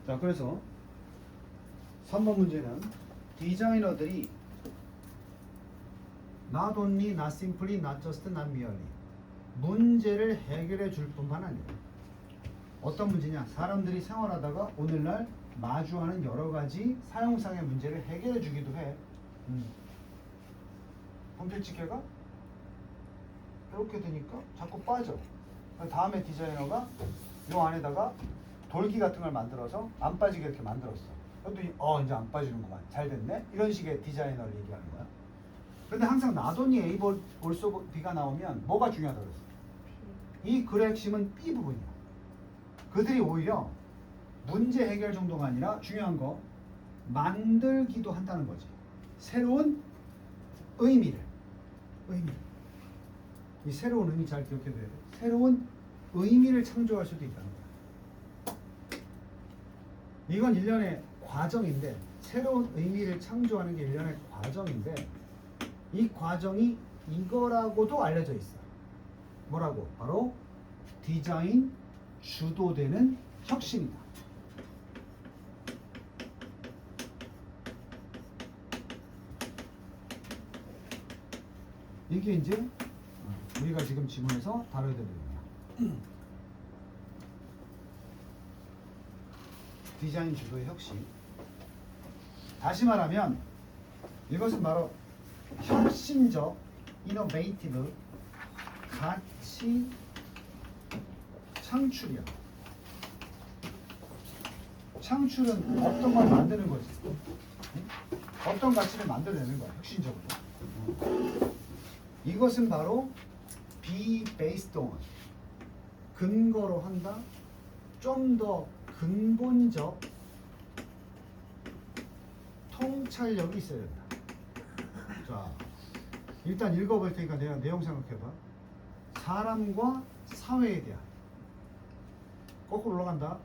자, 그래서 3번 문제는 디자이너들이 not only, not simply, not just, not merely 문제를 해결해 줄 뿐만 아니라 어떤 문제냐? 사람들이 생활하다가 오늘날 마주하는 여러 가지 사용상의 문제를 해결해 주기도 해. 홈필지개가 이렇게 되니까 자꾸 빠져. 다음에 디자이너가 요 안에다가 돌기 같은 걸 만들어서 안 빠지게 이렇게 만들었어. 그랬더니 이제 안 빠지는구만. 잘 됐네. 이런 식의 디자이너를 얘기하는 거야. 근데 항상 나돈이 A also B가 나오면 뭐가 중요하다고 그랬어? 이 글의 핵심은 B 부분이야. 그들이 오히려 문제 해결 정도가 아니라 중요한 거 만들기도 한다는 거지. 새로운 의미를. 이 새로운 의미 잘 기억해둬야 돼. 새로운 의미를 창조할 수도 있다는 거야. 이건 일련의 과정인데, 새로운 의미를 창조하는 게 일련의 과정인데, 이 과정이 이거라고도 알려져 있어. 뭐라고? 바로 디자인 주도되는 혁신이다. 이게 이제 우리가 지금 지문에서 다뤄야 되는 거야. 디자인 주도의 혁신. 다시 말하면 이것은 바로 혁신적, 이노베이티브 가치 창출이야. 창출은 어떤 걸 만드는 거지. 어떤 가치를 만들어내는 거야. 혁신적으로. 이것은 바로 be based on, 근거로 한다. 좀 더 근본적 통찰력이 있어야 된다. 자, 일단 읽어볼 테니까 내가 내용 생각해봐. 사람과 사회에 대한, 거꾸로 올라간다.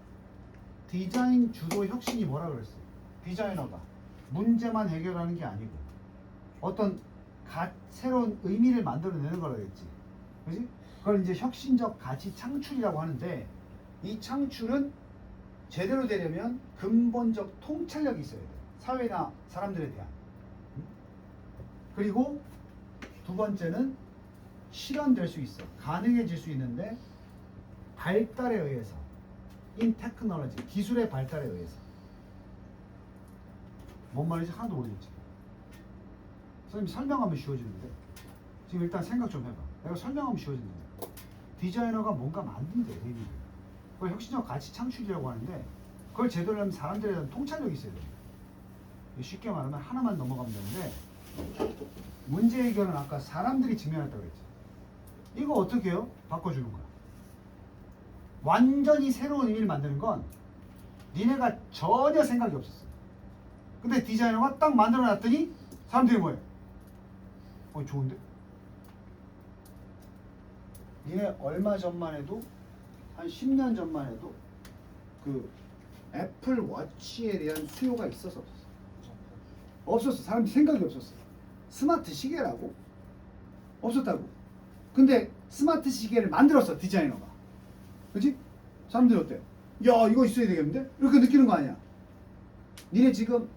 디자인 주도 혁신이 뭐라 그랬어? 디자이너가 문제만 해결하는 게 아니고 어떤 새로운 의미를 만들어내는 거라 그랬지. 그지? 그걸 이제 혁신적 가치 창출이라고 하는데, 이 창출은 제대로 되려면 근본적 통찰력이 있어야 돼. 사회나 사람들에 대한. 그리고 두 번째는 실현될 수 있어. 가능해질 수 있는데, 발달에 의해서, in technology, 기술의 발달에 의해서. 뭔 말인지 하나도 모르겠지. 선생님 설명하면 쉬워지는데, 지금 일단 생각 좀 해봐. 내가 설명하면 쉬워지는데, 디자이너가 뭔가 만든대, 의미를. 그걸 혁신적 가치 창출이라고 하는데, 그걸 제대로 하면 사람들에 대한 통찰력이 있어야 돼. 쉽게 말하면 하나만 넘어가면 되는데, 문제 해결은 아까 사람들이 직면했다고 그랬지. 이거 어떻게 해요? 바꿔주는 거야. 완전히 새로운 의미를 만드는 건 니네가 전혀 생각이 없었어. 근데 디자이너가 딱 만들어 놨더니 사람들이 뭐해? 좋은데? 니네 얼마 전만 해도, 한 10년 전만 해도 그 애플 워치에 대한 수요가 있었어, 없었어? 없었어. 사람들이 생각이 없었어. 스마트 시계라고? 없었다고. 근데 스마트 시계를 만들었어, 디자이너가. 그치? 사람들이 어때? 야, 이거 있어야 되겠는데? 이렇게 느끼는 거 아니야? 니네 지금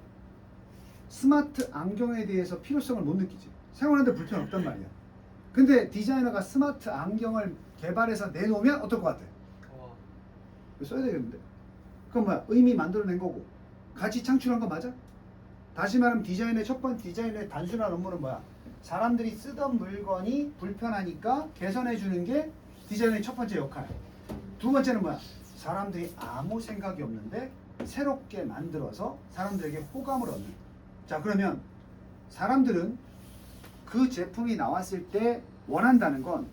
스마트 안경에 대해서 필요성을 못 느끼지. 생활하는데 불편 없단 말이야. 근데 디자이너가 스마트 안경을 개발해서 내놓으면 어떨 것 같아? 이거 써야 되겠는데? 그럼 뭐야? 의미 만들어낸 거고, 가치 창출한 거 맞아? 다시 말하면 디자인의 첫 번째, 디자인의 단순한 업무는 뭐야? 사람들이 쓰던 물건이 불편하니까 개선해 주는 게 디자인의 첫 번째 역할. 두 번째는 뭐야? 사람들이 아무 생각이 없는데 새롭게 만들어서 사람들에게 호감을 얻는. 자, 그러면 사람들은 그 제품이 나왔을 때 원한다는 건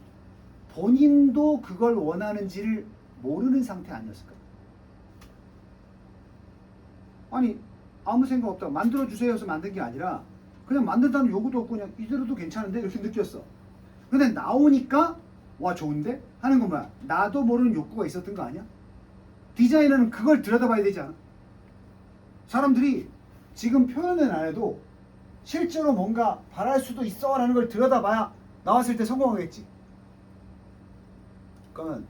본인도 그걸 원하는지를 모르는 상태 아니었을까? 아니, 아무 생각 없다고 만들어주세요 해서 만든 게 아니라 그냥 만든다는 요구도 없고 그냥 이대로도 괜찮은데 이렇게 느꼈어. 근데 나오니까 와, 좋은데? 하는 건 뭐야? 나도 모르는 욕구가 있었던 거 아니야? 디자이너는 그걸 들여다봐야 되지 않아? 사람들이 지금 표현은 안 해도 실제로 뭔가 바랄 수도 있어 라는 걸 들여다봐야 나왔을 때 성공하겠지. 그러면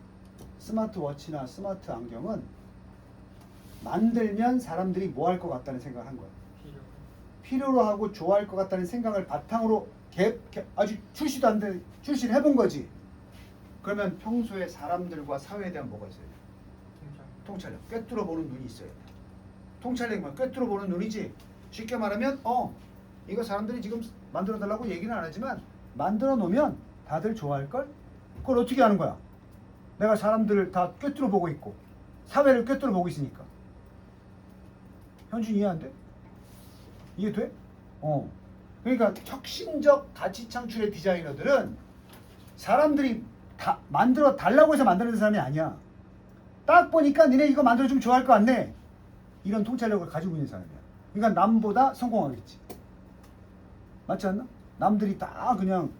스마트워치나 스마트 안경은 만들면 사람들이 뭐 할 것 같다는 생각을 한 거야. 필요. 필요로 하고 좋아할 것 같다는 생각을 바탕으로 아주 출시도 안 돼 출시를 해본 거지. 그러면 평소에 사람들과 사회에 대한 뭐가 있어야 돼? 통찰력. 꿰뚫어 보는 눈이 있어야 돼. 통찰력만 꿰뚫어 보는 눈이지. 쉽게 말하면 이거 사람들이 지금 만들어 달라고 얘기는 안 하지만 만들어 놓으면 다들 좋아할 걸. 그걸 어떻게 하는 거야? 내가 사람들을 다 꿰뚫어 보고 있고 사회를 꿰뚫어 보고 있으니까. 현준 이해 안 돼? 이해돼? 그러니까 혁신적 가치 창출의 디자이너들은 사람들이 다 만들어 달라고 해서 만드는 사람이 아니야. 딱 보니까 니네 이거 만들어주면 좋아할 것 같네. 이런 통찰력을 가지고 있는 사람이야. 그러니까 남보다 성공하겠지. 맞지 않나? 남들이 다 그냥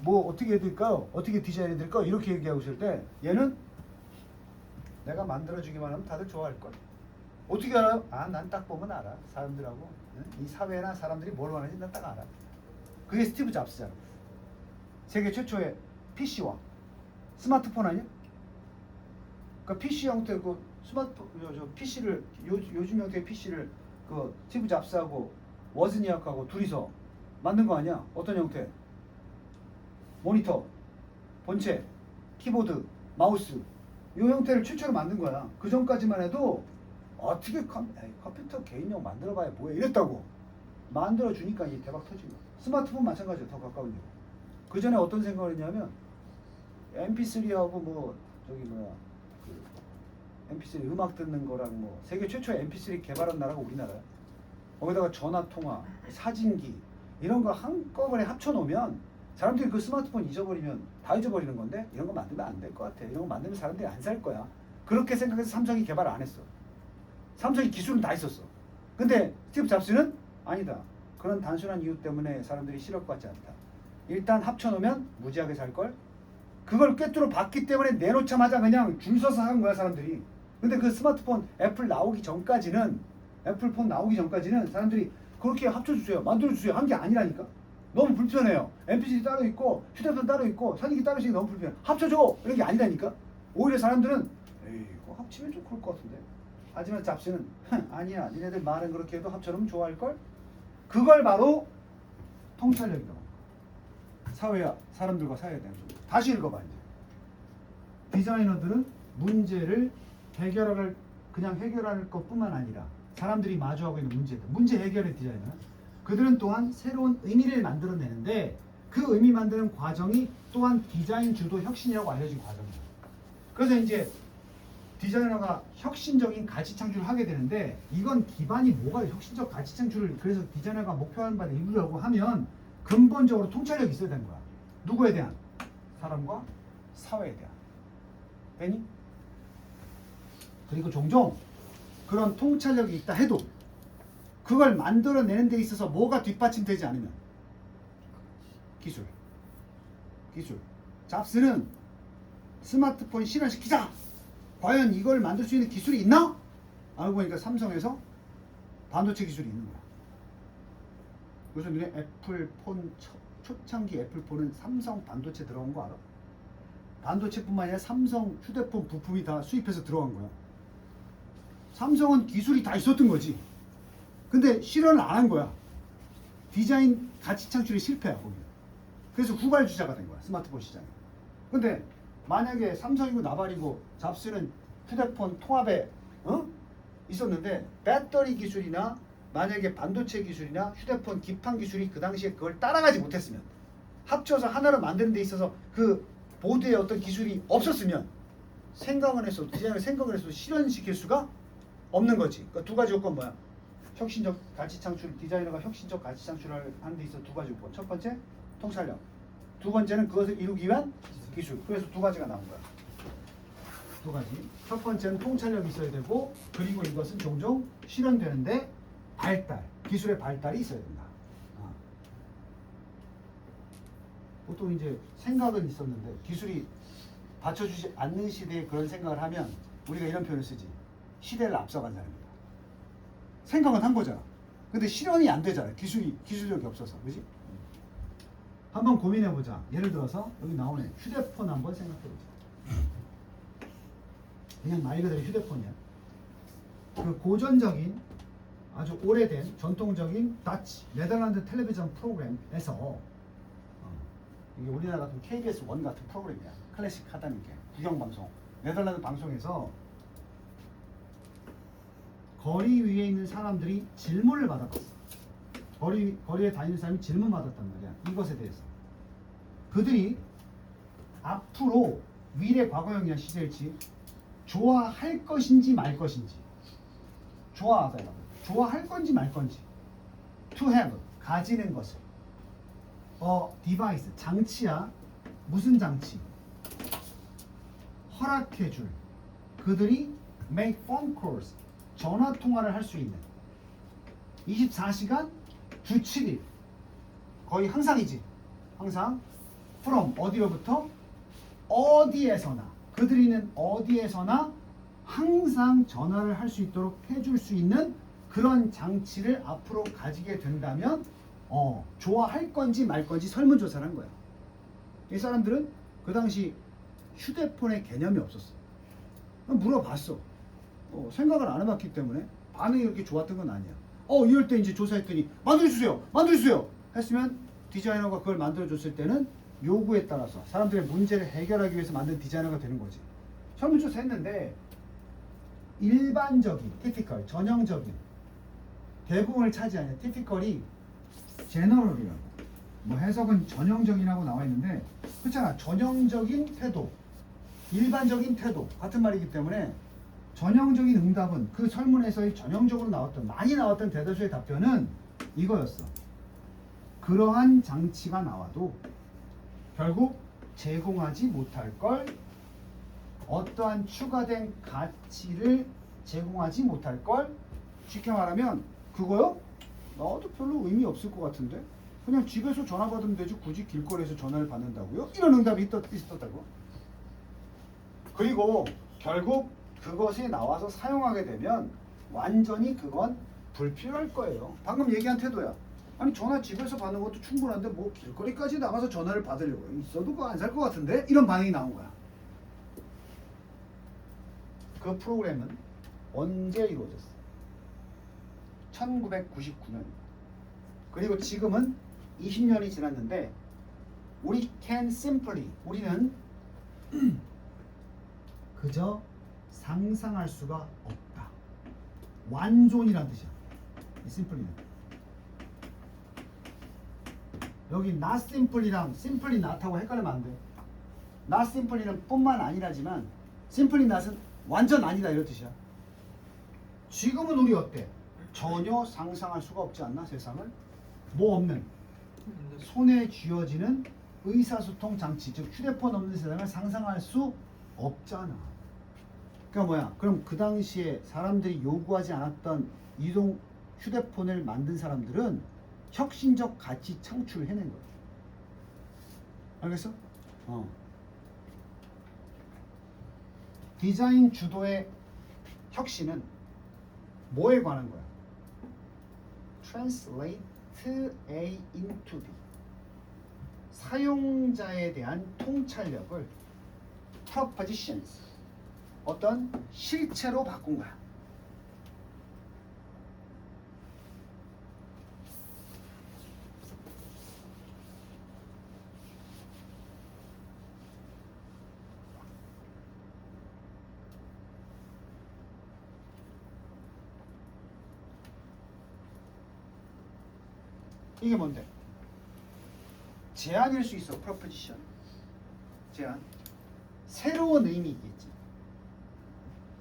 뭐 어떻게 해야 될까요? 어떻게 디자인해야 될까? 이렇게 얘기하고 있을 때 얘는 내가 만들어주기만 하면 다들 좋아할 걸. 어떻게 알아요? 난 딱 보면 알아. 사람들하고 이 사회나 사람들이 뭘 원하는지 난 딱 알아. 그게 스티브 잡스잖아. 세계 최초의 PC와 스마트폰 아니야? 그 PC 형태 그 스마트폰 PC를 요즘 형태의 PC를 그 스티브 잡스하고 워즈니악하고 둘이서 만든 거 아니야? 어떤 형태? 모니터, 본체, 키보드, 마우스 이 형태를 최초로 만든 거야. 그 전까지만 해도 어떻게 컴퓨터 개인용 만들어봐야 뭐야 이랬다고. 만들어주니까 이게 대박 터진 거야. 스마트폰 마찬가지야. 더 가까운 일. 그 전에 어떤 생각을 했냐면 MP3하고 뭐 저기 뭐야 그 MP3 음악 듣는 거랑 뭐 세계 최초의 MP3 개발한 나라가 우리나라야. 거기다가 전화 통화, 사진기 이런 거 한꺼번에 합쳐 놓으면 사람들이 그 스마트폰 잊어버리면 다 잊어버리는 건데 이런 거 만들면 안 될 것 같아. 이런 거 만들면 사람들이 안 살 거야. 그렇게 생각해서 삼성이 개발 안 했어. 삼성이 기술은 다 있었어. 근데 스티브 잡스는 아니다. 그런 단순한 이유 때문에 사람들이 싫을 것 같지 않다. 일단 합쳐놓으면 무지하게 살걸. 그걸 꿰뚫어 봤기 때문에 내놓자마자 그냥 줄 서서 한 거야 사람들이. 근데 그 스마트폰 애플 나오기 전까지는 애플폰 나오기 전까지는 사람들이 그렇게 합쳐주세요 만들어주세요 한 게 아니라니까. 너무 불편해요. MP3 따로 있고 휴대폰 따로 있고 사진기 따로 있으니 너무 불편해. 합쳐줘 이런 게 아니라니까. 오히려 사람들은 에이 이거 합치면 좀 그럴 것 같은데. 하지만 잡스는 아니야 니네들 말은 그렇게 해도 합쳐놓으면 좋아할걸. 그걸 바로 통찰력이라고. 사회와 사람들과 사회에 대한 소리. 다시 읽어봐 이제. 디자이너들은 문제를 그냥 해결할 것뿐만 아니라 사람들이 마주하고 있는 문제 해결의 디자이너. 그들은 또한 새로운 의미를 만들어내는데 그 의미 만드는 과정이 또한 디자인 주도 혁신이라고 알려진 과정이에요. 그래서 이제 디자이너가 혁신적인 가치 창출을 하게 되는데 이건 기반이 뭐가 혁신적 가치 창출을 그래서 디자이너가 목표하는 바를 이루려고 하면 근본적으로 통찰력이 있어야 되는 거야. 누구에 대한? 사람과 사회에 대한. 되니? 그리고 종종 그런 통찰력이 있다 해도 그걸 만들어내는 데 있어서 뭐가 뒷받침되지 않으면 기술. 잡스는 스마트폰 실현시키자. 과연 이걸 만들 수 있는 기술이 있나? 알고 보니까 삼성에서 반도체 기술이 있는 거야. 그래서 너네 애플폰 초창기 애플폰은 삼성 반도체 들어간 거 알아? 반도체뿐만 아니라 삼성 휴대폰 부품이 다 수입해서 들어간 거야. 삼성은 기술이 다 있었던 거지. 근데 실현을 안 한 거야. 디자인 가치 창출이 실패야 거기. 그래서 후발주자가 된 거야 스마트폰 시장에. 근데 만약에 삼성이고 나발이고 잡스는 휴대폰 통합에 있었는데 배터리 기술이나 만약에 반도체 기술이나 휴대폰 기판 기술이 그 당시에 그걸 따라가지 못했으면 합쳐서 하나로 만드는 데 있어서 그 보드에 어떤 기술이 없었으면 생각을 해서 디자인을 생각을 해서 실현시킬 수가 없는 거지. 그러니까 두 가지 요건 뭐야? 혁신적 가치 창출. 디자이너가 혁신적 가치 창출을 하는 데 있어 두 가지 요건. 첫 번째 통찰력. 두 번째는 그것을 이루기 위한 기술. 그래서 두 가지가 나온 거야. 두 가지. 첫 번째는 통찰력이 있어야 되고 그리고 이것은 종종 실현되는데 기술의 발달이 있어야 된다. 보통 이제 생각은 있었는데 기술이 받쳐주지 않는 시대에 그런 생각을 하면 우리가 이런 표현을 쓰지. 시대를 앞서간 사람이다. 생각은 한 거잖아. 근데 실현이 안 되잖아. 기술력이 없어서. 그지? 한번 고민해보자. 예를 들어서 여기 나오네. 휴대폰 한번 생각해보자. 그냥 말 그대로 휴대폰이야. 그 고전적인 아주 오래된 전통적인 다치 네덜란드 텔레비전 프로그램에서 이게 우리나라 같은 KBS 1 같은 프로그램이야. 클래식 하다는 게 국영방송 네덜란드 방송에서 거리 위에 있는 사람들이 질문을 받아봤어. 거리에 다니는 사람이 질문 받았단 말이야. 이것에 대해서 그들이 앞으로 미래 과거형이나 시제일치 좋아할 것인지 말 것인지 좋아하다라고 좋아할 건지 말 건지 to have 가지는 것을 device 장치야. 무슨 장치? 허락해줄 그들이 make phone calls 전화 통화를 할 수 있는 24시간 주 7일 거의 항상이지. 항상 from 어디로부터 어디에서나 그들이 있는 어디에서나 항상 전화를 할 수 있도록 해줄 수 있는 그런 장치를 앞으로 가지게 된다면 좋아할 건지 말 건지 설문조사를 한 거야. 이 사람들은 그 당시 휴대폰의 개념이 없었어. 물어봤어. 생각을 안 해봤기 때문에 반응이 그렇게 좋았던 건 아니야. 이럴 때 이제 조사했더니 만들어주세요 했으면 디자이너가 그걸 만들어줬을 때는 요구에 따라서 사람들의 문제를 해결하기 위해서 만든 디자이너가 되는 거지. 설문조사 했는데 일반적인, typical, 전형적인 대부분을 차지하는 typical이 general이라고 뭐 해석은 전형적이라고 나와 있는데 그렇잖아. 전형적인 태도, 일반적인 태도 같은 말이기 때문에 전형적인 응답은 그 설문에서의 전형적으로 나왔던 많이 나왔던 대다수의 답변은 이거였어. 그러한 장치가 나와도 결국 제공하지 못할 걸 어떠한 추가된 가치를 제공하지 못할 걸 쉽게 말하면 그거요? 나도 별로 의미 없을 것 같은데 그냥 집에서 전화 받으면 되지 굳이 길거리에서 전화를 받는다고요? 이런 응답이 있었다고. 그리고 결국 그것이 나와서 사용하게 되면 완전히 그건 불필요할 거예요. 방금 얘기한 태도야. 아니 전화 집에서 받는 것도 충분한데 뭐 길거리까지 나가서 전화를 받으려고요. 있어도 그거 안 살 것 같은데? 이런 반응이 나온 거야. 그 프로그램은 언제 이루어졌어? 1999년. 그리고 지금은 20년이 지났는데 우리 can simply 우리는 그저 상상할 수가 없다. 완존이란 뜻이야. 이 simply는. 여기 not simply랑 simply not하고 헷갈리면 안 돼. not simply는 뿐만 아니라지만 simply not은 완전 아니다 이런 뜻이야. 지금은 우리 어때? 전혀 상상할 수가 없지 않나 세상을? 뭐 없는 손에 쥐어지는 의사소통 장치 즉 휴대폰 없는 세상을 상상할 수 없잖아. 그러니까 뭐야? 그럼 그 당시에 사람들이 요구하지 않았던 이동 휴대폰을 만든 사람들은 혁신적 가치 창출을 해낸 거야. 알겠어? 디자인 주도의 혁신은 뭐에 관한 거야? Translate A into B. 사용자에 대한 통찰력을 propositions 어떤 실체로 바꾼 거야. 이게 뭔데? 제안일 수 있어. proposition. 제안. 새로운 의미겠지.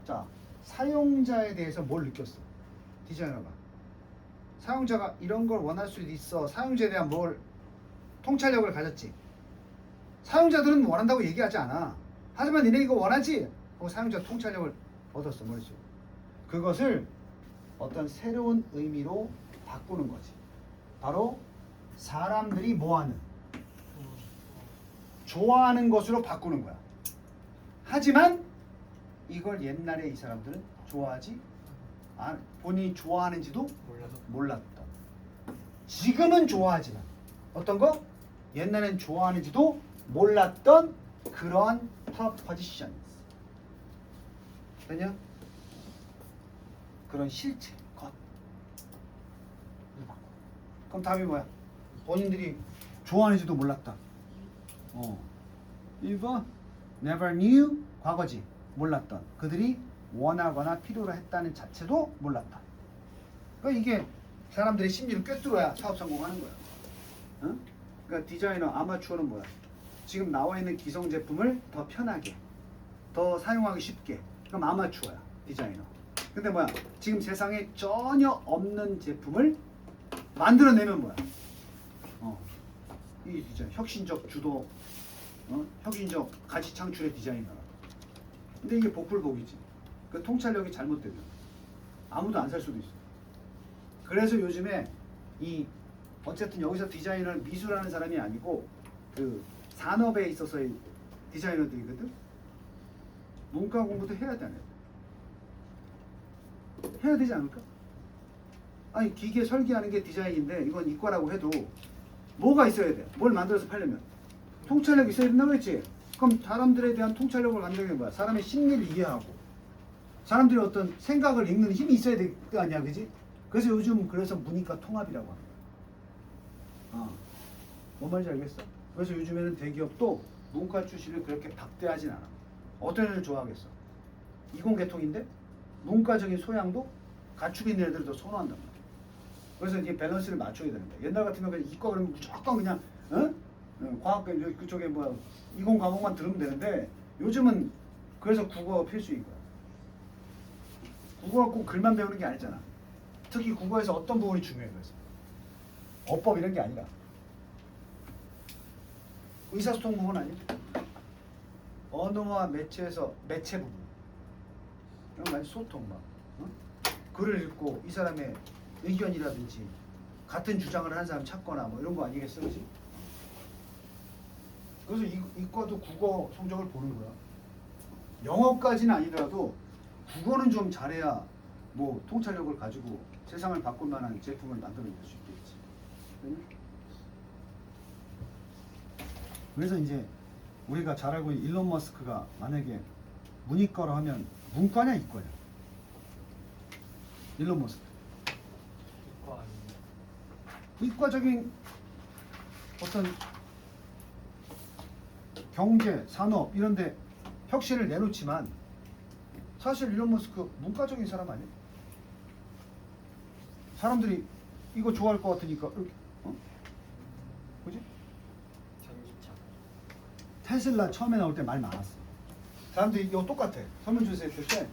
자, 사용자에 대해서 뭘 느꼈어? 디자이너가. 사용자가 이런 걸 원할 수도 있어. 사용자에 대한 뭘 통찰력을 가졌지. 사용자들은 원한다고 얘기하지 않아. 하지만 니네 이거 원하지? 그리고 사용자 통찰력을 얻었어. 머릿속에. 그것을 어떤 새로운 의미로 바꾸는 거지. 바로 사람들이 뭐하는? 좋아하는 것으로 바꾸는 거야. 하지만 이걸 옛날에 이 사람들은 좋아하지 않아. 본인이 좋아하는지도 몰랐던. 지금은 좋아하지만 어떤 거? 옛날엔 좋아하는지도 몰랐던 그러한 propositions. 되냐? 그럼 그런 실체 것. 그럼 답이 뭐야? 본인들이 좋아하는지도 몰랐다. 1번 never knew 과거지. 몰랐던. 그들이 원하거나 필요로 했다는 자체도 몰랐다. 그러니까 이게 사람들의 심리를 꿰뚫어야 사업 성공하는 거야. 응? 그러니까 디자이너, 아마추어는 뭐야? 지금 나와 있는 기성 제품을 더 편하게, 더 사용하기 쉽게. 그럼 아마추어야, 디자이너. 근데 뭐야? 지금 세상에 전혀 없는 제품을 만들어내면 뭐야? 이 디자인, 혁신적 주도, 혁신적 가치 창출의 디자이너. 근데 이게 복불복이지. 그 통찰력이 잘못되면 아무도 안 살 수도 있어. 그래서 요즘에 이 어쨌든 여기서 디자이너는 미술하는 사람이 아니고 그 산업에 있어서의 디자이너들이거든. 문과 공부도 해야 돼, 안 해야 돼? 해야 되지 않을까? 아니 기계 설계하는 게 디자인인데 이건 이과라고 해도 뭐가 있어야 돼? 뭘 만들어서 팔려면 통찰력이 있어야 된다고 했지. 그럼 사람들에 대한 통찰력을 갖는 게 뭐야? 사람의 심리를 이해하고 사람들이 어떤 생각을 읽는 힘이 있어야 될 거 아니야, 그지? 그래서 요즘 그래서 문이과 통합이라고 하는 거야. 뭔 말인지 알겠어? 그래서 요즘에는 대기업도 문과 출신을 그렇게 박대하진 않아. 어떤 애들 좋아하겠어? 이공계통인데 문과적인 소양도 갖추고 있는 애들을 더 선호한단 말이야. 그래서 이게 밸런스를 맞춰야 되는 거야. 옛날 같으면 그냥 이과 그러면 무조건 그냥 과학 그쪽에 뭐 이공 과목만 들으면 되는데 요즘은 그래서 국어 필수인 거야. 국어가 꼭 글만 배우는 게 아니잖아. 특히 국어에서 어떤 부분이 중요해. 그래서 어법 이런 게 아니라 의사소통 부분 아니야? 언어와 매체에서 매체 부분 이런 거 아니? 소통 막 글을 읽고 이 사람의 의견이라든지 같은 주장을 하는 사람 찾거나 뭐 이런 거 아니겠어, 그렇지? 그래서 이과도 국어 성적을 보는 거야. 영어까지는 아니더라도 국어는 좀 잘해야 뭐 통찰력을 가지고 세상을 바꿀 만한 제품을 만들어낼 수 있겠지. 그래서 이제 우리가 잘 알고 있는 일론 머스크가 만약에 문이과로 하면 문과냐 이과냐? 일론 머스크. 이과 아니에요. 이과적인 어떤 경제, 산업 이런데 혁신을 내놓지만 사실 일론 머스크 문과적인 사람 아니에요? 사람들이 이거 좋아할 것 같으니까 이렇게, 그지? 전기차. 테슬라 처음에 나올 때 말 많았어. 사람들이 이거 똑같아. 설문조사 했을 때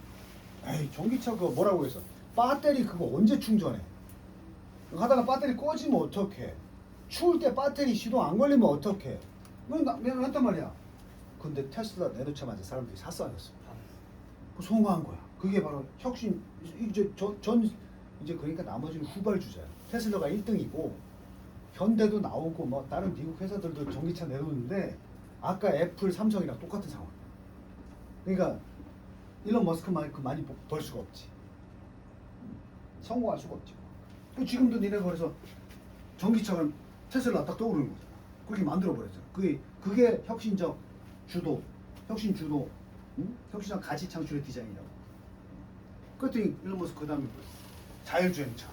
에이 전기차 그거 뭐라고 해서 배터리 그거 언제 충전해? 하다가 배터리 꺼지면 어떡해? 추울 때 배터리 시동 안 걸리면 어떡해? 내가 했단 말이야. 근데 테슬라 내놓자마자 사람들이 샀어 안 샀어? 그 성공한 거야. 그게 바로 혁신. 이제 이제 그러니까 나머지는 후발주자야. 테슬라가 1등이고 현대도 나오고 뭐 다른 미국 회사들도 전기차 내놓는데 아까 애플, 삼성이랑 똑같은 상황. 그러니까 일론 머스크만큼 많이 벌 수가 없지. 성공할 수가 없지. 지금도 니네가 그래서 전기차가 테슬라 딱 떠오르는 거잖아. 그렇게 만들어 버렸잖아. 그게 혁신적 주도, 혁신 주도, 혁신적 가치 창출의 디자인이라고. 그랬더니 일론 머스크 그다음에 뭐야? 자율주행차.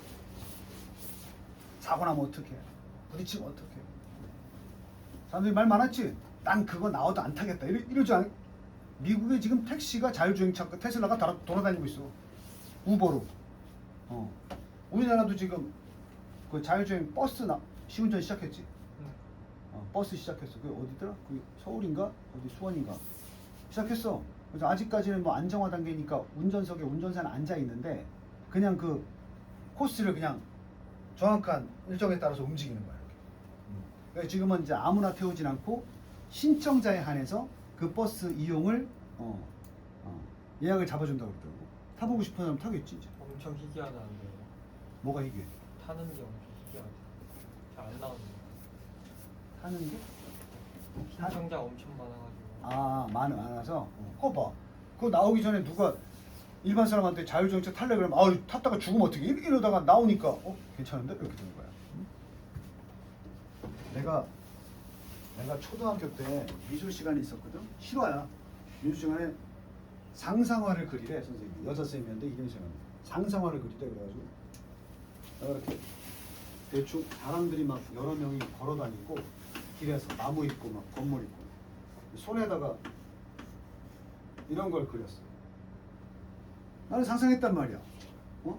사고 나면 어떡해? 부딪히면 어떡해? 사람들이 말 많았지? 난 그거 나와도 안 타겠다. 이러지 않아? 미국에 지금 택시가 자율주행차, 테슬라가 돌아다니고 있어. 우버로. 우리나라도 지금 그 자율주행 버스 시운전 시작했지. 버스 시작했어. 그 어디더라? 그 서울인가? 어디 수원인가? 시작했어. 그래서 아직까지는 뭐 안정화 단계니까 운전석에 운전사는 앉아 있는데 그냥 그 코스를 그냥 정확한 일정에 따라서 움직이는 거야. 그래서 지금은 이제 아무나 태우진 않고 신청자에 한해서 그 버스 이용을 예약을 잡아준다고 그러더라고. 타보고 싶은 사람 타겠지 이제. 엄청 희귀하다는데요. 뭐가 이게? 타는 게 엄청 희귀하대. 잘 안 나오는데. 타는 게? 신청자 엄청 많아가지고. 많아서? 그거 봐. 그거 나오기 전에 누가 일반 사람한테 자율주행차 탈래 그러면 탔다가 죽으면 어떻게 이러다가 나오니까 괜찮은데? 이렇게 되는 거야. 내가 초등학교 때 미술 시간이 있었거든. 실화야. 미술 시간에 상상화를 그리래 선생님이. 여자 선생님이었는데 이름 생각나. 상상화를 그리다 그래가지고 내가 이렇게 대충 사람들이 막 여러 명이 걸어다니고 길에서 나무 있고 막 건물 있고 손에다가 이런 걸 그렸어. 나는 상상했단 말이야.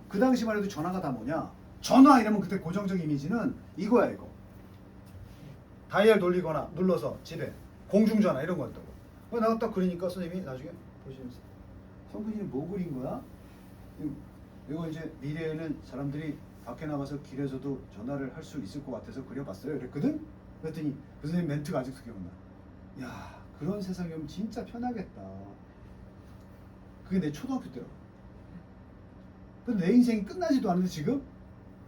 그 당시만 해도 전화가 다 뭐냐? 전화 이러면 그때 고정적 이미지는 이거야 이거. 다이얼 돌리거나 눌러서 집에 공중전화 이런 거였다고. 내가 딱 그리니까 선생님이 나중에 보시면서 성근이 뭐 그린 거야? 이거 이제 미래에는 사람들이 밖에 나가서 길에서도 전화를 할 수 있을 것 같아서 그려봤어요. 그랬거든? 그랬더니 그 선생님 멘트가 아직도 기억나. 야, 그런 세상이면 진짜 편하겠다. 그게 내 초등학교 때라고. 근데 내 인생이 끝나지도 않는데 지금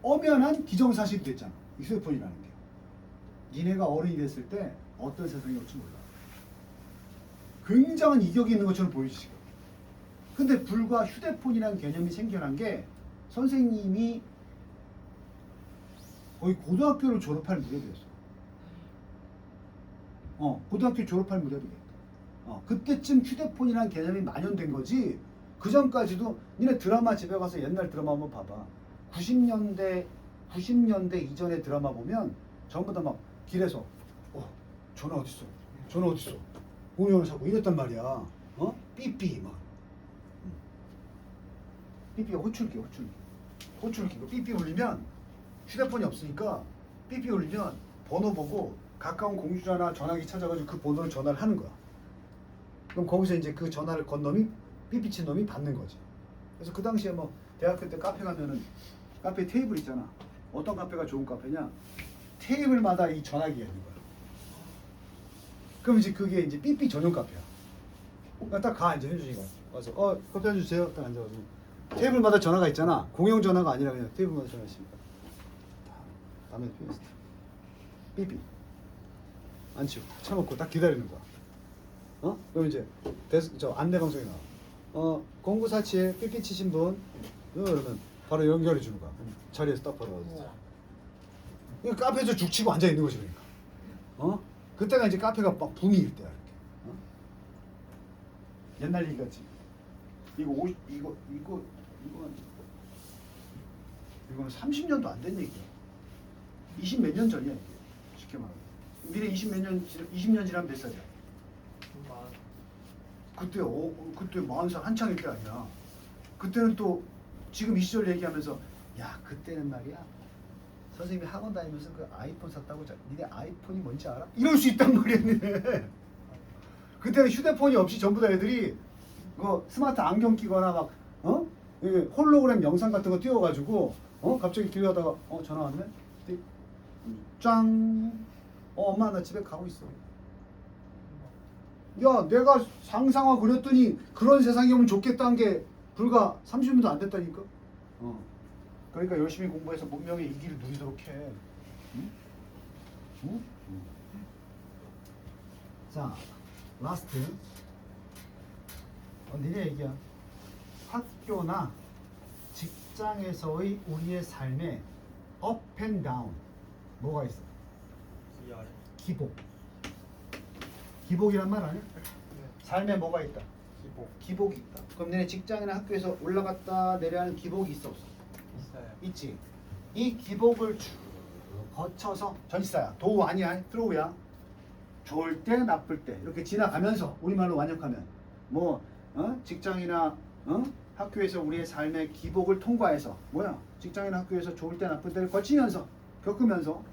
엄연한 기정사실이 됐잖아. 이 휴대폰이라는 게. 니네가 어른이 됐을 때 어떤 세상이 올지 몰라. 굉장한 이격이 있는 것처럼 보이지 지금. 근데 불과 휴대폰이라는 개념이 생겨난 게 선생님이 거의 고등학교를 졸업할 무렵이었어. 고등학교 졸업할 무렵이겠다. 그때쯤 휴대폰이라는 개념이 만연된 거지. 그 전까지도 니네 드라마 집에 가서 옛날 드라마 한번 봐봐. 90년대 이전의 드라마 보면 전부 다 막 길에서 전화 어딨어? 전화 어딨어? 공연을 사고 이랬단 말이야. 삐삐 막. 삐삐가 호출기. 삐삐 울리면 휴대폰이 없으니까 삐삐 울리면 번호 보고 가까운 공주전화 전화기 찾아가지고 그 번호를 전화를 하는 거야. 그럼 거기서 이제 그 전화를 건 놈이 삐삐 친 놈이 받는 거지. 그래서 그 당시에 뭐 대학교 때 카페 가면은 카페 테이블 있잖아. 어떤 카페가 좋은 카페냐? 테이블마다 이 전화기가 있는 거야. 그럼 이제 그게 이제 삐삐 전용 카페야. 딱 가 이제 현준이가 와서 커피 한 잔 주세요. 딱 앉아가지고 테이블마다 전화가 있잖아. 공용 전화가 아니라 그냥 테이블마다 전화 있으니까. 다음에 피니스트. 삐삐. 안 치고 쳐놓고 딱 기다리는 거야. 그럼 이제 저 안내 방송이 나와. 0947에 삐삐 치신 분 그러면 바로 연결해 주는 거야. 자리에서 딱 바로 와서. 그러니까 카페에서 죽치고 앉아 있는 거지 그러니까. 그때가 이제 카페가 막 붐일 때야 이렇게. 옛날 얘기 같지. 이거는 30년도 안 된 얘기야. 20 몇 년 전이야 이게. 쉽게 말하면. 미래 20년 지나면 몇 살이야? 그때 그때 40살 한창일 때 아니야. 그때는 또 지금 이 시절 얘기하면서 야 그때는 말이야 선생님이 학원 다니면서 그 아이폰 샀다고 니네 아이폰이 뭔지 알아? 이럴 수 있단 말이야 니네. 그때는 휴대폰이 없이 전부 다 애들이 그 스마트 안경 끼거나 막 이게 홀로그램 영상 같은 거 띄워가지고 갑자기 길 가다가 전화 왔네? 짱 엄마 나 집에 가고 있어. 야 내가 상상화 그렸더니 그런 세상이 오면 좋겠다는 게 불과 30년도 안 됐다니까. 그러니까 열심히 공부해서 문명의 이기를 누리도록 해. 응? 자 라스트. 니네 얘기야. 학교나 직장에서의 우리의 삶에 업 앤 다운 뭐가 있어? 기복. 기복이란 말 아니야? 삶에 뭐가 있다? 기복이 있다. 그럼 너네 직장이나 학교에서 올라갔다 내려가는 기복이 있어 없어? 있어요. 있지. 이 기복을 쭉 거쳐서 전치사야. 도우 아니야. 트로우야. 좋을 때 나쁠 때 이렇게 지나가면서 우리말로 완역하면 뭐 직장이나 학교에서 우리의 삶의 기복을 통과해서 뭐야? 직장이나 학교에서 좋을 때 나쁠 때를 거치면서 겪으면서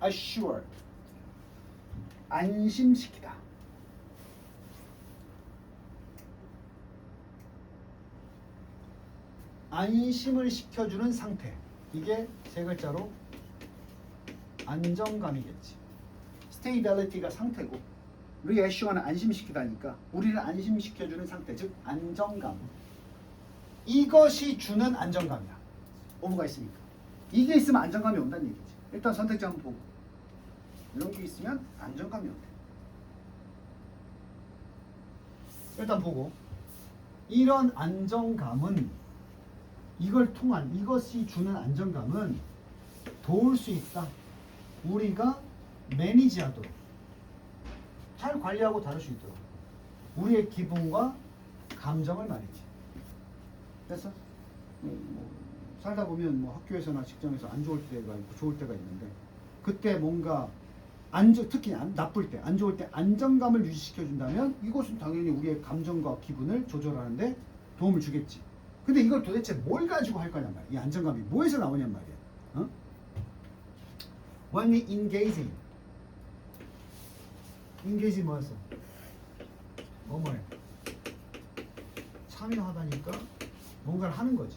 reassure 안심시키다. 안심을 시켜주는 상태. 이게 세 글자로 안정감이겠지. stability가 상태고 reassure는 안심시키다니까 우리를 안심시켜주는 상태, 즉 안정감. 이것이 주는 안정감이야. 오브가 있으니까. 이게 있으면 안정감이 온다는 얘기지. 일단 선택지 한번 보고 이런 게 있으면 안정감이 온대. 일단 보고 이런 안정감은 이걸 통한 이것이 주는 안정감은 도울 수 있다. 우리가 매니지하도록 잘 관리하고 다룰 수 있도록 우리의 기분과 감정을 말이지. 됐어? 뭐 살다 보면 뭐 학교에서나 직장에서 안 좋을 때가 있고 좋을 때가 있는데 그때 뭔가 특히 나쁠 때, 안 좋을 때 안정감을 유지시켜 준다면 이것은 당연히 우리의 감정과 기분을 조절하는데 도움을 주겠지. 근데 이걸 도대체 뭘 가지고 할 거냔 말이야. 이 안정감이 뭐에서 나오냔 말이야. 어? When we engaging. engage 뭐였어? 뭐뭐해? 참여하다니까 뭔가를 하는 거지.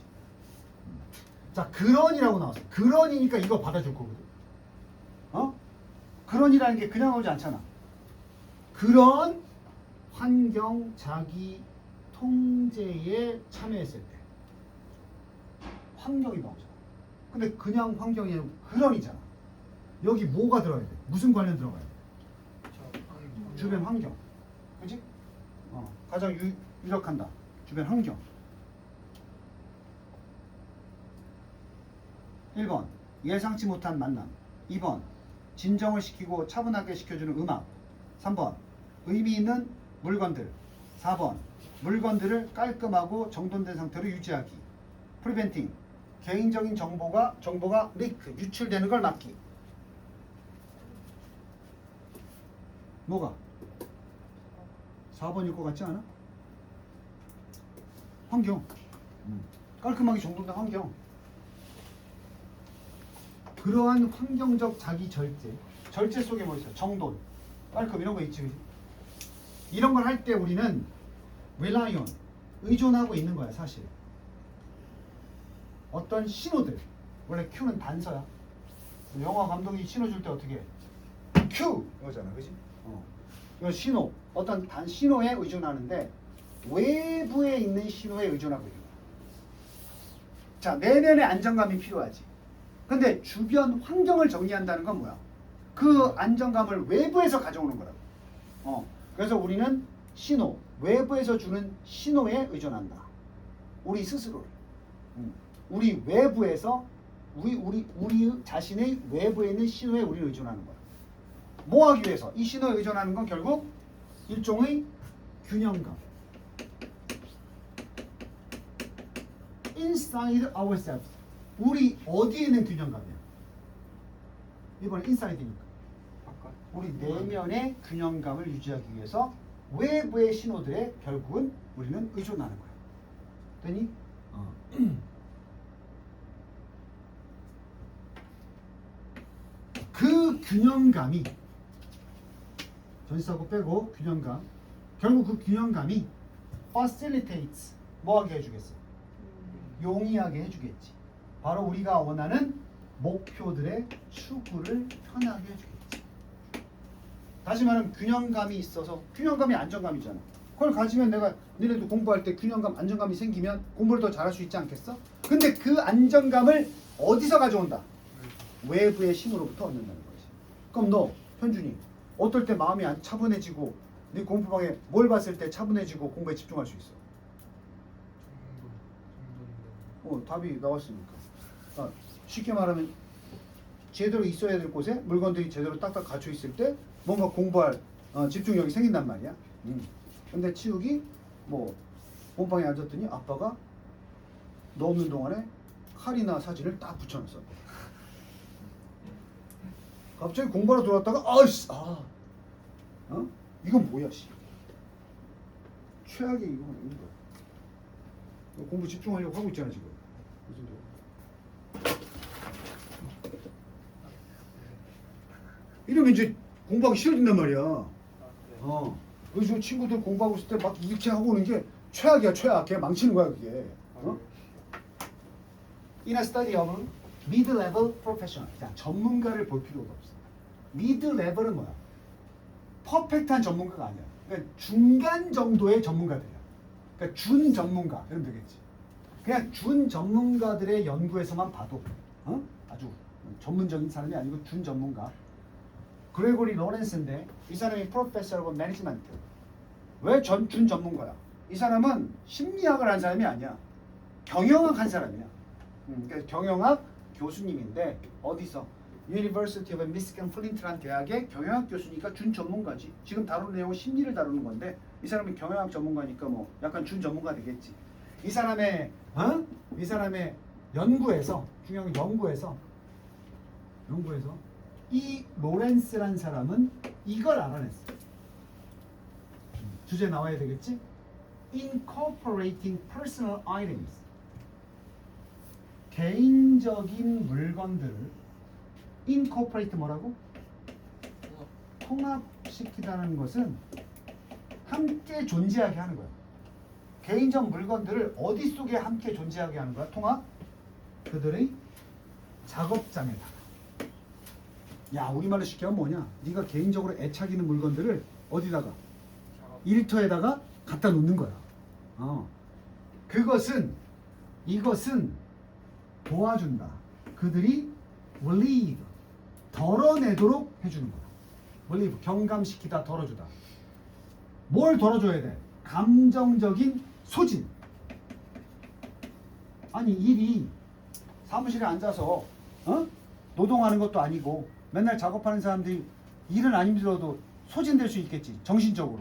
자, 그런이라고 나왔어. 그런이니까 이거 받아줄 거거든. 어? 그런이라는 게 그냥 나오지 않잖아. 그런 환경 자기 통제에 참여했을 때 환경이 나오잖아. 근데 그냥 환경이 아니고 그런이잖아. 여기 뭐가 들어가야 돼? 무슨 관련 들어가야 돼? 주변 환경. 그치? 가장 유력한다. 주변 환경. 1번 예상치 못한 만남. 2번 진정을 시키고 차분하게 시켜주는 음악. 3번 의미 있는 물건들. 4번 물건들을 깔끔하고 정돈된 상태로 유지하기. 프리벤팅 개인적인 정보가 리크 유출되는 걸 막기. 뭐가? 4번일 것 같지 않아? 환경. 깔끔하게 정돈된 환경. 그러한 환경적 자기 절제 속에 뭐 있어요? 정돈, 깔끔 이런 거 있지. 그치? 이런 걸 할 때 우리는 rely on, 의존하고 있는 거야 사실. 어떤 신호들, 원래 Q는 단서야. 영화 감독이 신호 줄 때 어떻게 해? Q! 이거잖아, 그치? 이건 신호, 어떤 신호에 의존하는데 외부에 있는 신호에 의존하고 있는 거야. 자, 내면의 안정감이 필요하지. 근데 주변 환경을 정리한다는 건 뭐야? 그 안정감을 외부에서 가져오는 거라고. 그래서 우리는 신호, 외부에서 주는 신호에 의존한다. 우리 스스로를. 우리 외부에서 우리 자신의 외부에 있는 신호에 우리를 의존하는 거야. 뭐 하기 위해서? 이 신호에 의존하는 건 결국 일종의 균형감. Inside ourselves. 우리 어디에 있는 균형감이야? 이번에 인사이드니까. 우리 내면의 균형감을 유지하기 위해서 외부의 신호들에 결국은 우리는 의존하는 거야. 되니? 그 균형감이 전치사고 빼고 균형감. 결국 그 균형감이 facilitates 뭐하게 해주겠어? 용이하게 해주겠지. 바로 우리가 원하는 목표들의 추구를 편하게 해주겠지. 다시 말하면 균형감이 있어서 균형감이 안정감이잖아. 그걸 가지면 내가 너네도 공부할 때 균형감, 안정감이 생기면 공부를 더 잘할 수 있지 않겠어? 근데 그 안정감을 어디서 가져온다? 외부의 신호로부터 얻는다는 거지. 그럼 너 현준이 어떨 때 마음이 안 차분해지고 네 공부방에 뭘 봤을 때 차분해지고 공부에 집중할 수 있어? 답이 나왔으니까. 쉽게 말하면 제대로 있어야 될 곳에 물건들이 제대로 딱딱 갖춰 있을 때 뭔가 공부할 집중력이 생긴단 말이야. 근데 치욱이 뭐 몸방에 앉았더니 아빠가 너 없는 동안에 칼이나 사진을 딱 붙여놨어. 갑자기 공부하러 들어왔다가 이건 뭐야 씨. 최악의 이거 있는 거야. 너 공부 집중하려고 하고 있잖아 지금. 이러면 이제 공부하기 싫어진단 말이야. 요즘 친구들 공부하고 있을 때 막 이렇게 하고 오는 게 최악이야, 최악. 걔 망치는 거야, 그게. In a study of mid-level professional. 자, 전문가를 볼 필요가 없어. mid-level은 뭐야? 퍼펙트한 전문가가 아니야. 그러니까 중간 정도의 전문가들이야. 그러니까 준 전문가. 이러면 되겠지. 그냥 준 전문가들의 연구에서만 봐도 아주 전문적인 사람이 아니고 준 전문가. 그레고리 로렌스인데 이 사람이 프로페서 오브 매니지먼트. 왜 준 전문가야? 이 사람은 심리학을 한 사람이 아니야. 경영학 한 사람이야. 그러니까 경영학 교수님인데 어디서? University of Michigan Flint라는 대학의 경영학 교수니까 준 전문가지. 지금 다루는 내용은 심리를 다루는 건데 이 사람이 경영학 전문가니까 뭐 약간 준 전문가 되겠지. 이 사람의 연구에서 중요한 연구에서 이 로렌스란 사람은 이걸 알아냈어. 주제 나와야 되겠지? Incorporating personal items. 개인적인 물건들을 incorporate 뭐라고? 통합시키다는 것은 함께 존재하게 하는 거야. 개인적 물건들을 어디 속에 함께 존재하게 하는 거야? 통합? 그들의 작업장에다가. 야, 우리말로 쉽게 하면 뭐냐? 네가 개인적으로 애착 있는 물건들을 어디다가? 일터에다가 갖다 놓는 거야. 이것은 도와준다. 그들이 relieve, 덜어내도록 해주는 거야. relieve, 경감시키다, 덜어주다. 뭘 덜어줘야 돼? 감정적인 소진. 아니, 일이 사무실에 앉아서 노동하는 것도 아니고 맨날 작업하는 사람들이 일은 안 힘들어도 소진될 수 있겠지. 정신적으로.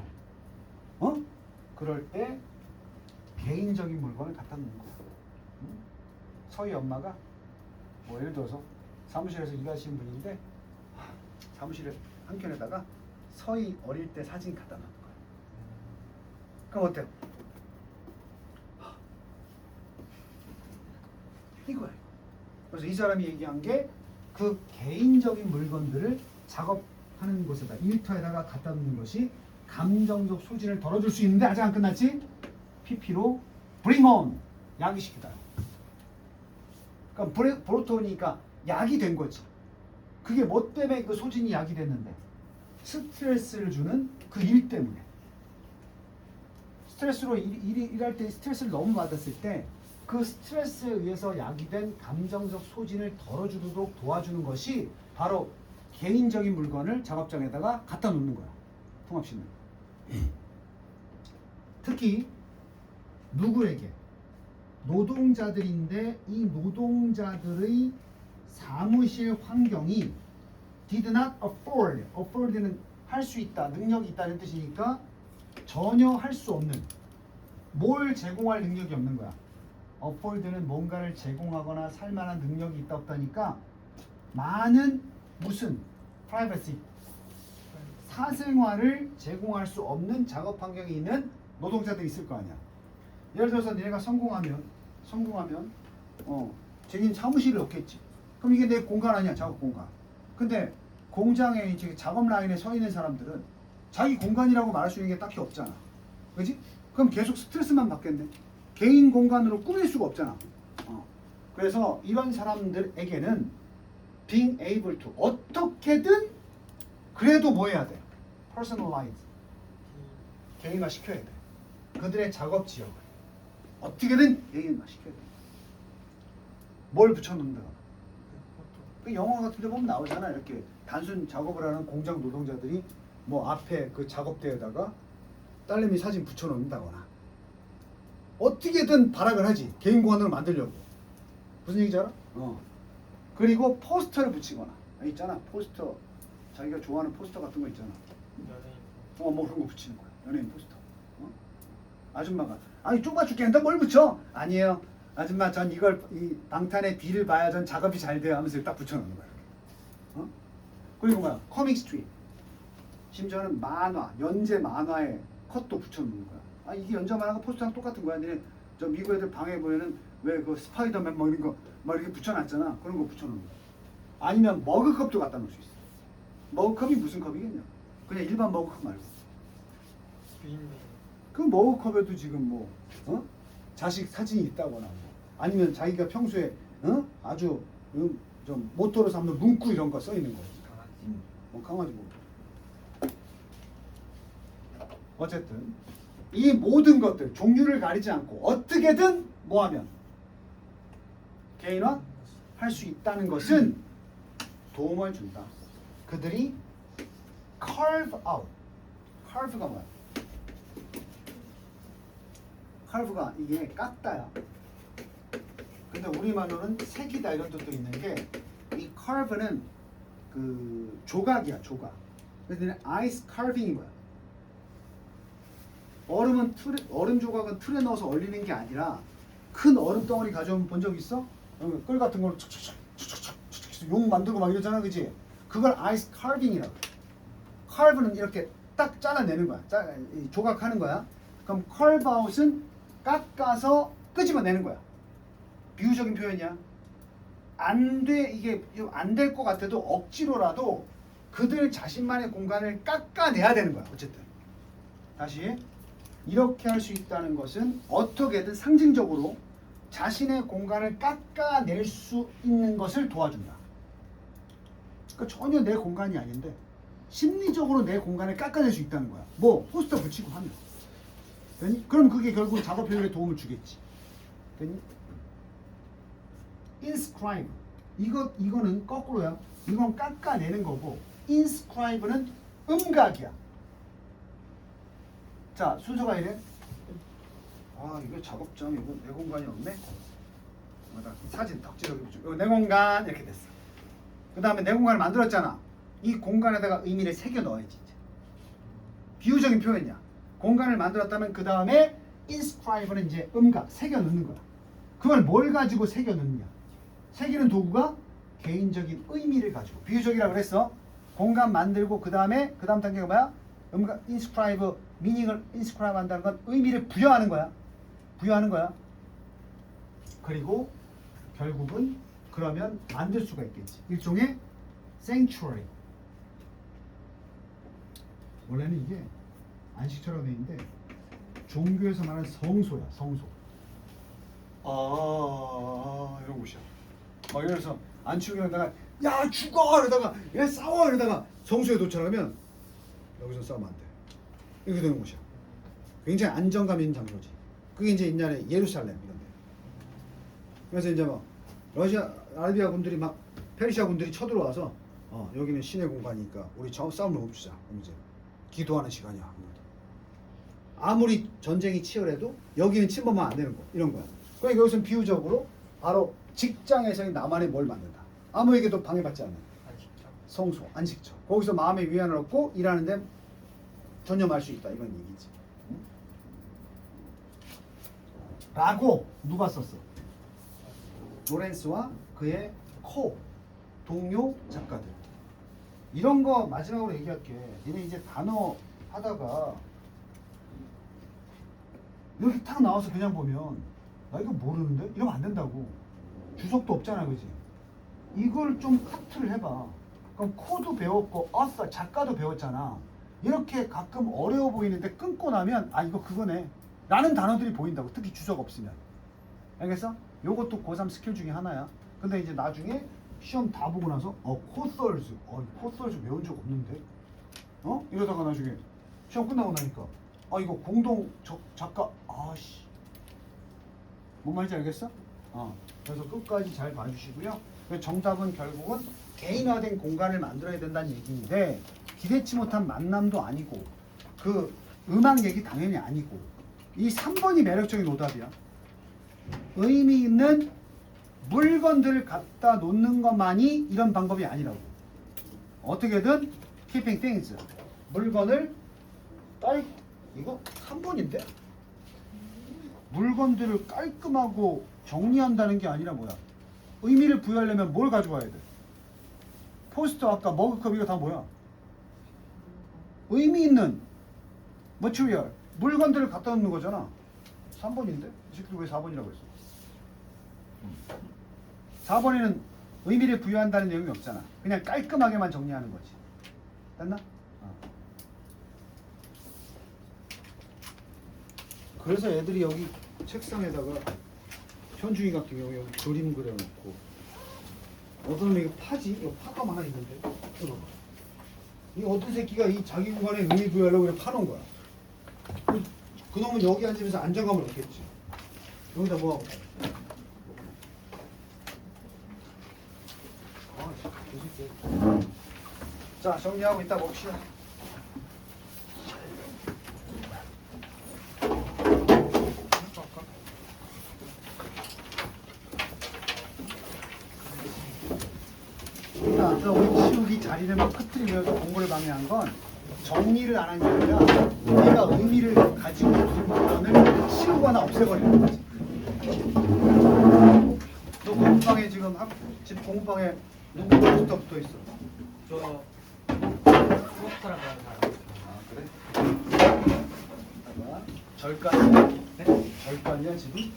그럴 때 개인적인 물건을 갖다 놓는 거야. 서희 엄마가 뭐 예를 들어서 사무실에서 일하시는 분인데 사무실에 한켠에다가 서희 어릴 때 사진 갖다 놓는 거야. 그럼 어때요? 이거야. 그래서 이 사람이 얘기한 게 그 개인적인 물건들을 작업하는 곳에다 일터에다가 갖다 놓는 것이 감정적 소진을 덜어줄 수 있는데 아직 안 끝났지? PP로 bring on, 야기시키다. 그러니까 브로토니까 약이 된 거지. 그게 뭐 때문에 그 소진이 약이 됐는데? 스트레스를 주는 그 일 때문에. 스트레스로 일할 때 스트레스를 너무 받았을 때 그 스트레스에 의해서 야기된 감정적 소진을 덜어주도록 도와주는 것이 바로 개인적인 물건을 작업장에다가 갖다 놓는 거야. 통합시는. 특히 누구에게? 노동자들인데 이 노동자들의 사무실 환경이 did not afford, afford는 할 수 있다, 능력이 있다는 뜻이니까 전혀 할 수 없는, 뭘 제공할 능력이 없는 거야. afford는 뭔가를 제공하거나 살만한 능력이 있다 없다니까 많은 무슨 privacy, 사생활을 제공할 수 없는 작업 환경이 있는 노동자들이 있을 거 아니야. 예를 들어서 얘가 성공하면 자기는 사무실을 얻겠지. 그럼 이게 내 공간 아니야, 작업 공간. 근데 공장에 이제 작업 라인에 서 있는 사람들은 자기 공간이라고 말할 수 있는 게 딱히 없잖아. 그렇지? 그럼 계속 스트레스만 받겠네. 개인 공간으로 꾸밀 수가 없잖아. 그래서 이런 사람들에게는 being able to 어떻게든 그래도 뭐 해야 돼? personalize, 개인화 시켜야 돼. 그들의 작업 지역을 어떻게든 개인화 시켜야 돼. 뭘 붙여놓는다. 그 영화 같은 데 보면 나오잖아. 이렇게 단순 작업을 하는 공장 노동자들이 뭐 앞에 그 작업대에다가 딸내미 사진 붙여놓는다거나 어떻게든 발악을 하지. 개인 공간으로 만들려고. 무슨 얘기인지 알아? 그리고 포스터를 붙이거나 있잖아. 포스터, 자기가 좋아하는 포스터 같은 거 있잖아. 연예인. 뭐 그런 거 붙이는 거야. 연예인 포스터. 아줌마가 아니 좁아 죽겠는데 뭘 붙여? 아니에요. 아줌마 전 이걸 이 방탄의 뒤를 봐야 전 작업이 잘 돼요 하면서 딱 붙여놓는 거야. 그리고 뭐야? 커믹 스트립. 심지어는 만화, 연재 만화에 컷도 붙여놓는 거야. 아 이게 연재 만화가 포스터랑 똑같은 거야. 근데 저 미국 애들 방에 보면은 왜 그 스파이더맨 뭐 이런 거 막 이렇게 붙여놨잖아. 그런 거 붙여놓는 거야. 아니면 머그컵도 갖다 놓을 수 있어. 머그컵이 무슨 컵이겠냐? 그냥 일반 머그컵 말고. 그 머그컵에도 지금 뭐 자식 사진이 있다거나 뭐. 아니면 자기가 평소에 아주 좀 모토로 삼는 문구 이런 거 써 있는 거. 뭐 강아지 뭐. 어쨌든 이 모든 것들 종류를 가리지 않고 어떻게든 뭐하면 개인화 할 수 있다는 것은 도움을 준다. 그들이 carve out. carve가 뭐야? carve가 이게 깎다야. 근데 우리말로는 색이다 이런 뜻도 있는 게 이 carve는 그 조각이야, 조각. 그래서 아이스 카빙인 거야. 얼음 조각은 틀에 넣어서 얼리는 게 아니라 큰 얼음 덩어리 가져오면 본 적 있어? 끌 같은 걸로 촉촉촉촉촉촉 용 만들고 막 이러잖아, 그지? 그걸 아이스 카빙이라고. 카브는 이렇게 딱 잘라내는 거야. 조각하는 거야. 그럼 컬바웃은 깎아서 끄집어내는 거야. 비유적인 표현이야. 안 돼, 이게 안 될 것 같아도 억지로라도 그들 자신만의 공간을 깎아내야 되는 거야. 어쨌든 다시 이렇게 할 수 있다는 것은 어떻게든 상징적으로 자신의 공간을 깎아낼 수 있는 것을 도와준다. 그러니까 전혀 내 공간이 아닌데 심리적으로 내 공간을 깎아낼 수 있다는 거야. 뭐 포스터 붙이고 하면 되니? 그럼 그게 결국 작업 효율에 도움을 주겠지. 되니? inscribe 이거는 거꾸로야. 이건 깎아내는 거고 inscribe는 음각이야. 자, 순서가 이래. 아, 이거 작업장 이거 내 공간이 없네. 사진 덕지덕지 붙여. 이거 내 공간 이렇게 됐어. 그 다음에 내 공간을 만들었잖아. 이 공간에다가 의미를 새겨 넣어야지. 이제. 비유적인 표현이야. 공간을 만들었다면 그 다음에 inscribe는 이제 음각 새겨 넣는 거야. 그걸 뭘 가지고 새겨 넣느냐? 새기는 도구가 개인적인 의미를 가지고. 비유적이라고 그랬어. 공간 만들고 그 다음 단계가 뭐야? 음각 inscribe 미닝을 inscribe 한다는 건 의미를 부여하는 거야. 부여하는 거야. 그리고 결국은 그러면 만들 수가 있겠지. 일종의 sanctuary. 원래는 이게 안식처라고 되어 있는데 종교에서 말하는 성소야. 성소. 이런 곳이야. 막 이래서 안치우기에다가 야 죽어 이러다가 야 싸워 이러다가 성소에 도착하면 여기서 싸우면 안 돼. 이렇게 되는 곳이야. 굉장히 안정감 있는 장소지. 그게 이제 옛날에 예루살렘 이런 데. 그래서 이제 막 러시아 아라비아 군들이 막 페르시아 군들이 쳐들어와서 여기는 신의 공간이니까 우리 싸움을 멈추자. 이제 기도하는 시간이야. 아무리 전쟁이 치열해도 여기는 침범하면 안 되는 거. 이런 거야. 그러니까 여기서는 비유적으로 바로 직장에서의 나만의 뭘 만든다. 아무에게도 방해받지 않는 안식처. 성소, 안식처. 거기서 마음의 위안을 얻고 일하는데 전념할 수 있다. 이건 얘기지. 라고 누가 썼어? 로렌스와 그의 동료 작가들. 이런 거 마지막으로 얘기할게. 니네 이제 단어 하다가 이렇게 탁 나와서 그냥 보면 나 이거 모르는데? 이러면 안 된다고. 주석도 없잖아, 그지? 이걸 좀 카트를 해봐. 그럼 코도 배웠고 작가도 배웠잖아. 이렇게 가끔 어려워 보이는데 끊고 나면 이거 그거네 라는 단어들이 보인다고. 특히 주석 없으면. 알겠어? 요것도 고3 스킬 중에 하나야. 근데 이제 나중에 시험 다 보고 나서 코썰즈 코썰즈 외운 적 없는데 이러다가 나중에 시험 끝나고 나니까 이거 공동 작가 뭔 말인지 알겠어? 그래서 끝까지 잘 봐주시고요. 정답은 결국은 개인화된 공간을 만들어야 된다는 얘기인데 기대치 못한 만남도 아니고 그 음악 얘기 당연히 아니고 이 3번이 매력적인 오답이야. 의미 있는 물건들을 갖다 놓는 것만이 이런 방법이 아니라고. 어떻게든 keeping things 물건을 이거 3번인데 물건들을 깔끔하고 정리한다는 게 아니라 뭐야? 의미를 부여하려면 뭘 가져와야 돼? 포스터 아까 머그컵 이거 다 뭐야? 의미 있는 머티리얼 물건들을 갖다 놓는 거잖아. 3번인데? 이 새끼들 왜 4번이라고 했어? 4번에는 의미를 부여한다는 내용이 없잖아. 그냥 깔끔하게만 정리하는 거지. 됐나? 그래서 애들이 여기 책상에다가 현중이 같은 경우 여기 그림 그려놓고 어떤 놈이 이거 파지? 이거 파가 하나 있는데 이거 이 어떤 새끼가 이 자기 공간에 의미 부여하려고 그냥 파놓은 거야. 그놈은 여기 앉으면서 안정감을 얻겠지. 여기다 뭐하고 자 정리하고 이따 봅시다. 자, 우리 치우기 자리를 막 흐트리면서 공부를 방해한 건 정리를 안 한 게 아니라 내가 의미를 가지고 있는 부분을 치우거나 없애버리는 거지. 너 공부방에 집 공부방에 누구 포스터 붙어 있어? 저 포스터랑 그런 사람. 아 그래? 봐봐. 절간이야? 네? 절간이야 지금?